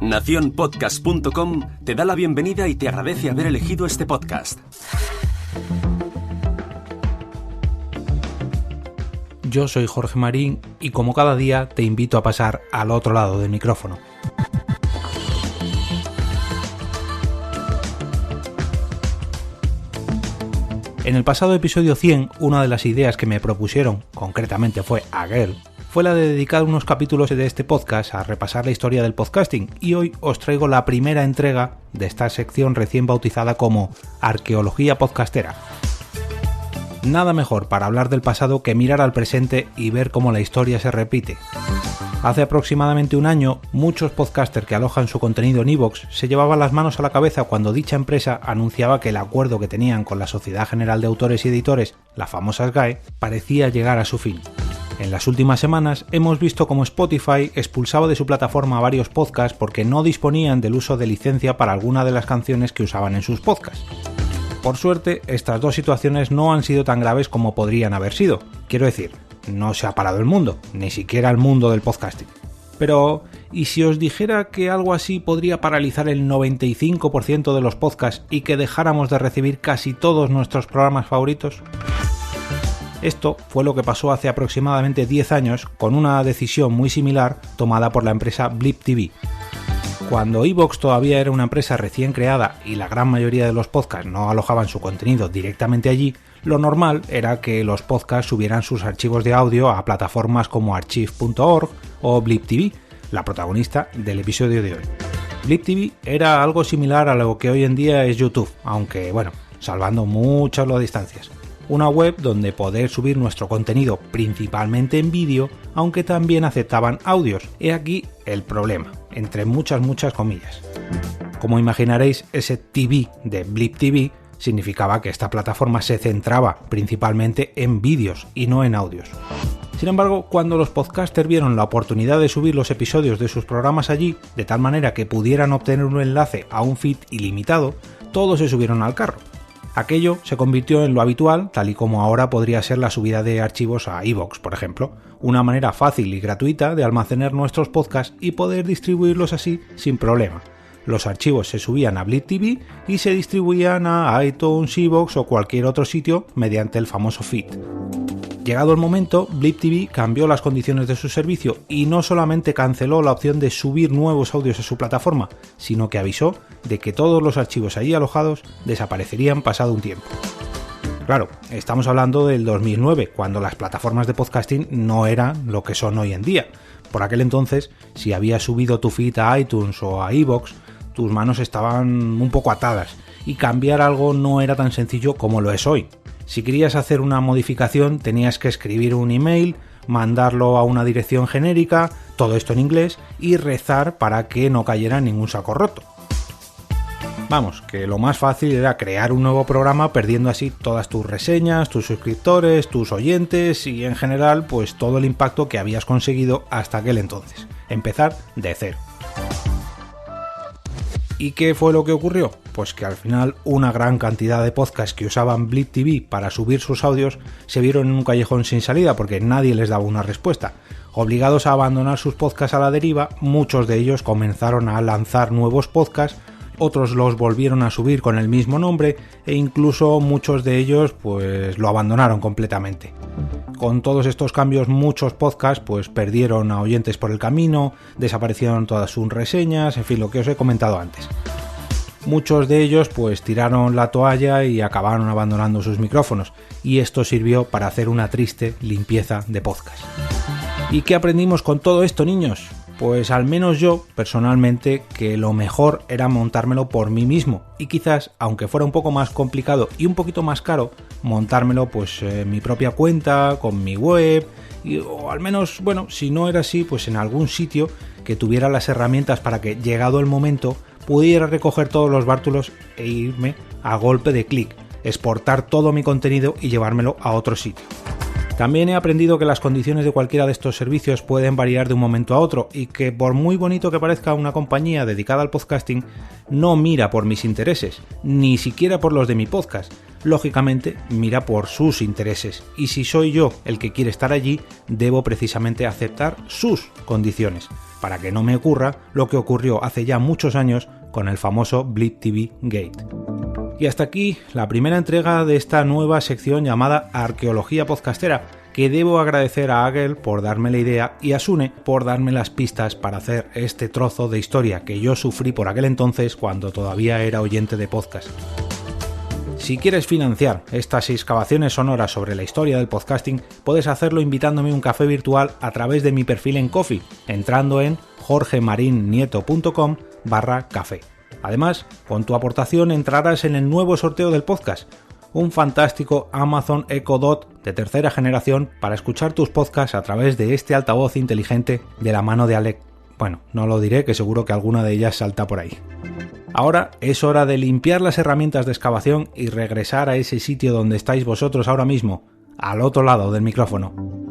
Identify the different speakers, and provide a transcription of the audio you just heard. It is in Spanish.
Speaker 1: Nacionpodcast.com te da la bienvenida y te agradece haber elegido este podcast.
Speaker 2: Yo soy Jorge Marín y como cada día te invito a pasar al otro lado del micrófono. En el pasado episodio 100, una de las ideas que me propusieron, concretamente fue Aguel, fue la de dedicar unos capítulos de este podcast a repasar la historia del podcasting, y hoy os traigo la primera entrega de esta sección recién bautizada como Arqueología Podcastera. Nada mejor para hablar del pasado que mirar al presente y ver cómo la historia se repite. Hace aproximadamente un año, muchos podcasters que alojan su contenido en iVoox se llevaban las manos a la cabeza cuando dicha empresa anunciaba que el acuerdo que tenían con la Sociedad General de Autores y Editores, la famosa SGAE, parecía llegar a su fin. En las últimas semanas hemos visto cómo Spotify expulsaba de su plataforma a varios podcasts porque no disponían del uso de licencia para alguna de las canciones que usaban en sus podcasts. Por suerte, estas dos situaciones no han sido tan graves como podrían haber sido. Quiero decir, no se ha parado el mundo, ni siquiera el mundo del podcasting. Pero, ¿y si os dijera que algo así podría paralizar el 95% de los podcasts y que dejáramos de recibir casi todos nuestros programas favoritos? Esto fue lo que pasó hace aproximadamente 10 años con una decisión muy similar tomada por la empresa Blip TV. Cuando iVoox todavía era una empresa recién creada y la gran mayoría de los podcasts no alojaban su contenido directamente allí, lo normal era que los podcasts subieran sus archivos de audio a plataformas como archive.org o Blip TV, la protagonista del episodio de hoy. Blip TV era algo similar a lo que hoy en día es YouTube, aunque bueno, salvando muchas las distancias. Una web donde poder subir nuestro contenido principalmente en vídeo, aunque también aceptaban audios. He aquí el problema, entre muchas comillas. Como imaginaréis, ese TV de Blip TV significaba que esta plataforma se centraba principalmente en vídeos y no en audios. Sin embargo, cuando los podcasters vieron la oportunidad de subir los episodios de sus programas allí, de tal manera que pudieran obtener un enlace a un feed ilimitado, todos se subieron al carro. Aquello se convirtió en lo habitual, tal y como ahora podría ser la subida de archivos a iVoox, por ejemplo, una manera fácil y gratuita de almacenar nuestros podcasts y poder distribuirlos así sin problema. Los archivos se subían a Blip TV y se distribuían a iTunes, iVoox o cualquier otro sitio mediante el famoso feed. Llegado el momento, Blip TV cambió las condiciones de su servicio y no solamente canceló la opción de subir nuevos audios a su plataforma, sino que avisó de que todos los archivos allí alojados desaparecerían pasado un tiempo. Claro, estamos hablando del 2009, cuando las plataformas de podcasting no eran lo que son hoy en día. Por aquel entonces, si habías subido tu feed a iTunes o a iVoox, tus manos estaban un poco atadas y cambiar algo no era tan sencillo como lo es hoy. Si querías hacer una modificación tenías que escribir un email, mandarlo a una dirección genérica, todo esto en inglés, y rezar para que no cayera en ningún saco roto. Vamos, que lo más fácil era crear un nuevo programa perdiendo así todas tus reseñas, tus suscriptores, tus oyentes y en general pues todo el impacto que habías conseguido hasta aquel entonces. Empezar de cero. ¿Y qué fue lo que ocurrió? Pues que al final una gran cantidad de podcasts que usaban Blip TV para subir sus audios se vieron en un callejón sin salida porque nadie les daba una respuesta. Obligados a abandonar sus podcasts a la deriva, muchos de ellos comenzaron a lanzar nuevos podcasts, otros los volvieron a subir con el mismo nombre e incluso muchos de ellos pues lo abandonaron completamente. Con todos estos cambios muchos podcasts pues perdieron a oyentes por el camino, desaparecieron todas sus reseñas, en fin, lo que os he comentado antes. Muchos de ellos pues tiraron la toalla y acabaron abandonando sus micrófonos, y esto sirvió para hacer una triste limpieza de podcast. ¿Y qué aprendimos con todo esto, niños? Pues al menos yo, personalmente, que lo mejor era montármelo por mí mismo y quizás, aunque fuera un poco más complicado y un poquito más caro, montármelo pues en mi propia cuenta, con mi web, o al menos, bueno, si no era así, pues en algún sitio que tuviera las herramientas para que, llegado el momento, pudiera recoger todos los bártulos e irme a golpe de clic, exportar todo mi contenido y llevármelo a otro sitio. También he aprendido que las condiciones de cualquiera de estos servicios pueden variar de un momento a otro y que por muy bonito que parezca una compañía dedicada al podcasting, no mira por mis intereses, ni siquiera por los de mi podcast. Lógicamente, mira por sus intereses, y si soy yo el que quiere estar allí, debo precisamente aceptar sus condiciones. para que no me ocurra lo que ocurrió hace ya muchos años con el famoso Blip TV Gate. Y hasta aquí la primera entrega de esta nueva sección llamada Arqueología Podcastera, que debo agradecer a Agel por darme la idea y a Sune por darme las pistas para hacer este trozo de historia que yo sufrí por aquel entonces cuando todavía era oyente de podcast. Si quieres financiar estas excavaciones sonoras sobre la historia del podcasting, puedes hacerlo invitándome un café virtual a través de mi perfil en Ko-fi, entrando en jorgemarinieto.com/café. Además, con tu aportación entrarás en el nuevo sorteo del podcast, un fantástico Amazon Echo Dot de tercera generación para escuchar tus podcasts a través de este altavoz inteligente de la mano de Alec. Bueno, no lo diré, que seguro que alguna de ellas salta por ahí. Ahora es hora de limpiar las herramientas de excavación y regresar a ese sitio donde estáis vosotros ahora mismo, al otro lado del micrófono.